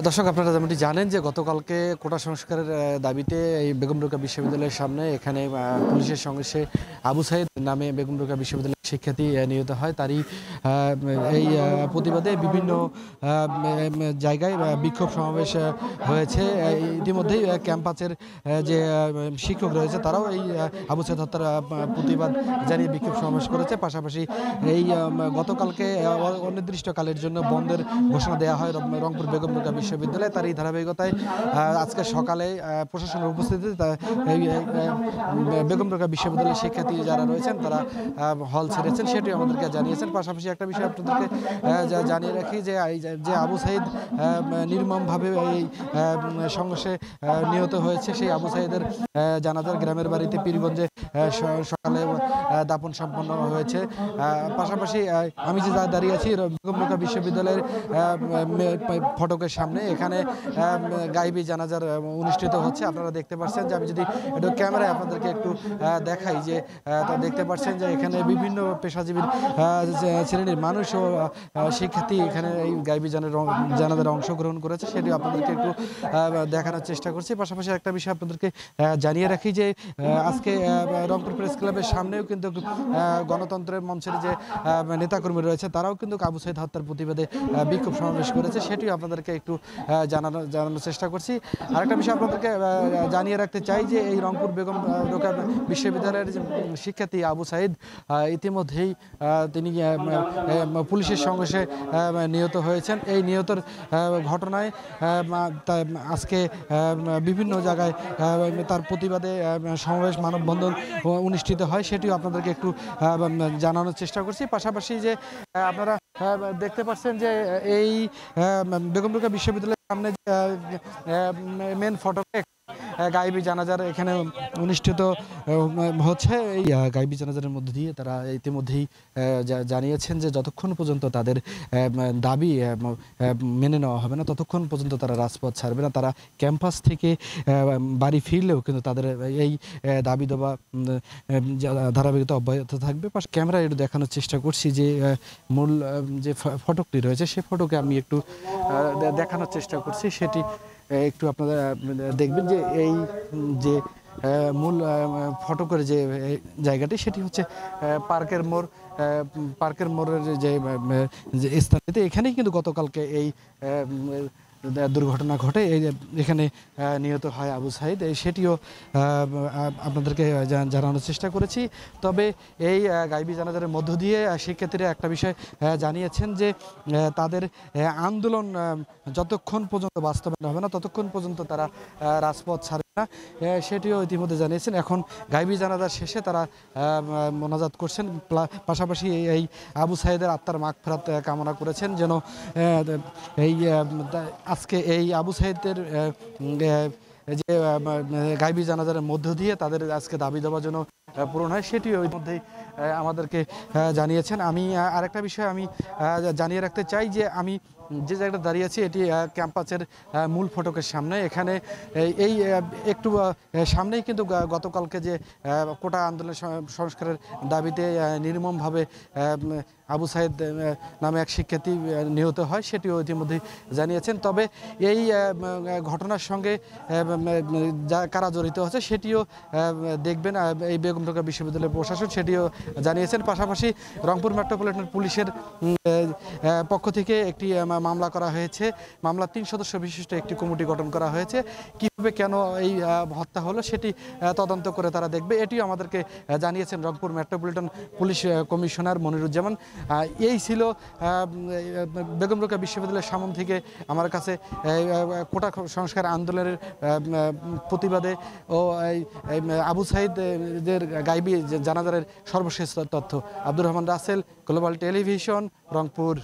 দর্শক আপনারা যেমনটি জানেন যে গতকালকে কোটা সংস্কারের দাবিতে এই বেগম রোকেয়া বিশ্ববিদ্যালয়ের সামনে এখানে পুলিশের সংঘর্ষে আবু সাইদ নামে বেগম রোকেয়া বিশ্ববিদ্যালয়ের শিক্ষার্থী নিহত হয়। তারই এই প্রতিবাদে বিভিন্ন জায়গায় বিক্ষোভ সমাবেশ হয়েছে। ইতিমধ্যেই ক্যাম্পাসের যে শিক্ষক রয়েছে তারাও এই আবু সাইদ হত্যার প্রতিবাদ জানিয়ে বিক্ষোভ সমাবেশ করেছে। পাশাপাশি এই গতকালকে অনির্দিষ্টকালের জন্য বন্ধের ঘোষণা দেওয়া হয় রংপুর বেগম রোকেয়া বিশ্ববিদ্যালয়। তার এই ধারাবাহিকতায় আজকে সকালে প্রশাসনের উপস্থিতিতে বেগম রোকেয়া বিশ্ববিদ্যালয়ের শিক্ষার্থী যারা রয়েছেন তারা হল ছেড়েছেন, সেটি আমাদেরকে জানিয়েছেন। পাশাপাশি একটা বিষয় আপনাদেরকে জানিয়ে রাখি যে আবু সাইদ নির্মমভাবে এই সংঘর্ষে নিহত হয়েছে, সেই আবু সাইদের জানাজার গ্রামের বাড়িতে পীরগঞ্জে সকালে দাপন সম্পন্ন হয়েছে। পাশাপাশি আমি যে দাঁড়িয়ে আছি বেগম রোকেয়া বিশ্ববিদ্যালয়ের ফটকের সামনে, এখানে গাইবি জানাজার অনুষ্ঠিত হচ্ছে। আপনারা দেখতে পাচ্ছেন যে আমি যদি একটু ক্যামেরায় আপনাদেরকে একটু দেখাই যে দেখতে পাচ্ছেন যে এখানে বিভিন্ন পেশাজীবীর শ্রেণীর মানুষ ও শিক্ষার্থী এখানে এই গাইবি জানাজার অংশগ্রহণ করেছে, সেটি আপনাদেরকে একটু দেখানোর চেষ্টা করছি। পাশাপাশি একটা বিষয় আপনাদেরকে জানিয়ে রাখি যে আজকে রংপুর প্রেস ক্লাবের সামনেও কিন্তু গণতন্ত্রের মঞ্চের যে নেতাকর্মী রয়েছে তারাও কিন্তু আবু সাইদ হত্যার প্রতিবাদে বিক্ষোভ সমাবেশ করেছে, সেটিও আপনাদেরকে একটু জানানোর চেষ্টা করছি। আরেকটা বিষয় আপনাদেরকে জানিয়ে রাখতে চাই যে এই রংপুর বেগম রোকেয়া বিশ্ববিদ্যালয়ের যে শিক্ষার্থী আবু সাইদ ইতিমধ্যেই তিনি পুলিশের সংঘর্ষে নিহত হয়েছেন। এই নিহতর ঘটনায় আজকে বিভিন্ন জায়গায় তার প্রতিবাদে সমাবেশ মানববন্ধন অনুষ্ঠিত হয়, সেটিও আপনাদেরকে একটু জানানোর চেষ্টা করছি। পাশাপাশি যে আপনারা দেখতে পাচ্ছেন যে এই বেগম রোকেয়া বিশ্ববিদ্যালয়ের সামনে মেন ফটকে গাইবি জানাজার এখানে অনুষ্ঠিত হচ্ছে। এই গাইবি জানাজারের মধ্যে দিয়ে তারা ইতিমধ্যেই জানিয়েছেন যে যতক্ষণ পর্যন্ত তাদের দাবি মেনে নেওয়া হবে না ততক্ষণ পর্যন্ত তারা রাজপথ ছাড়বে না। তারা ক্যাম্পাস থেকে বাড়ি ফিরলেও কিন্তু তাদের এই দাবি দেওয়া ধারাবাহিকতা অব্যাহত থাকবে। ক্যামেরায় একটু দেখানোর চেষ্টা করছি যে মূল যে ফটকটি রয়েছে সেই ফটকে আমি একটু দেখানোর চেষ্টা করছি, সেটি একটু আপনারা দেখবেন যে এই যে মূল ফটকের যে জায়গাটি সেটি হচ্ছে পার্কের মোড়ের যে স্থানটিতে। এখানেই কিন্তু গতকালকে এই দুর্ঘটনা ঘটে, এখানে নিহত হয় আবু সাইদ, সেটিও আপনাদেরকে জানানোর চেষ্টা করেছি। তবে এই গাইবি জানাজারের মধ্য দিয়ে শিক্ষার্থীরা একটা বিষয় জানিয়েছেন যে তাদের আন্দোলন যতক্ষণ পর্যন্ত বাস্তবায়ন হবে না ততক্ষণ পর্যন্ত তারা রাজপথ ছাড়বে না, সেটিও ইতিমধ্যে জানিয়েছেন। এখন গাইবি জানাজার শেষে তারা মোনাজাত করছেন, পাশাপাশি এই আবু সাইদের আত্মার মাগফিরাত কামনা করেছেন যেন এই আজকে এই আবু সাইদের যে গাইবি জানাজারের মধ্য দিয়ে তাদের আজকে দাবি দেওয়ার জন্য পূরণ হয়, সেটিও ওই মধ্যেই আমাদেরকে জানিয়েছেন। আমি আরেকটা বিষয় আমি জানিয়ে রাখতে চাই যে আমি যে জায়গাটা দাঁড়িয়ে আছি এটি ক্যাম্পাসের মূল ফটকের সামনে। এখানে এই একটু সামনেই কিন্তু গতকালকে যে কোটা আন্দোলন সংস্কারের দাবিতে নির্মমভাবে আবু সাইদ নামে এক শিক্ষার্থী নিহত হয়, সেটিও ইতিমধ্যেই জানিয়েছেন। তবে এই ঘটনার সঙ্গে কারা জড়িত আছে সেটিও দেখবেন এই বেগম রোকেয়া বিশ্ববিদ্যালয়ের প্রশাসন, সেটিও জানিয়েছেন। পাশাপাশি রংপুর মেট্রোপলিটন পুলিশের পক্ষ থেকে একটি মামলা করা হয়েছে, মামলা 3 সদস্য বিশিষ্ট একটি কমিটি গঠন করা হয়েছে। কীভাবে কেন এই হত্যা হলো সেটি তদন্ত করে তারা দেখবে, এটিও আমাদেরকে জানিয়েছেন Rangpur metropolitan police commissioner Moniruzzaman. এই ছিল বেগম রোকেয়া বিশ্ববিদ্যালয়ের সামন থেকে আমার কাছে কোটা সংস্কার আন্দোলনের প্রতিবাদে ও আবু সাইদের গাইবি জানাজারের সর্বশেষ তথ্য। Abdur Rahman Rasel, Global Television, Rangpur.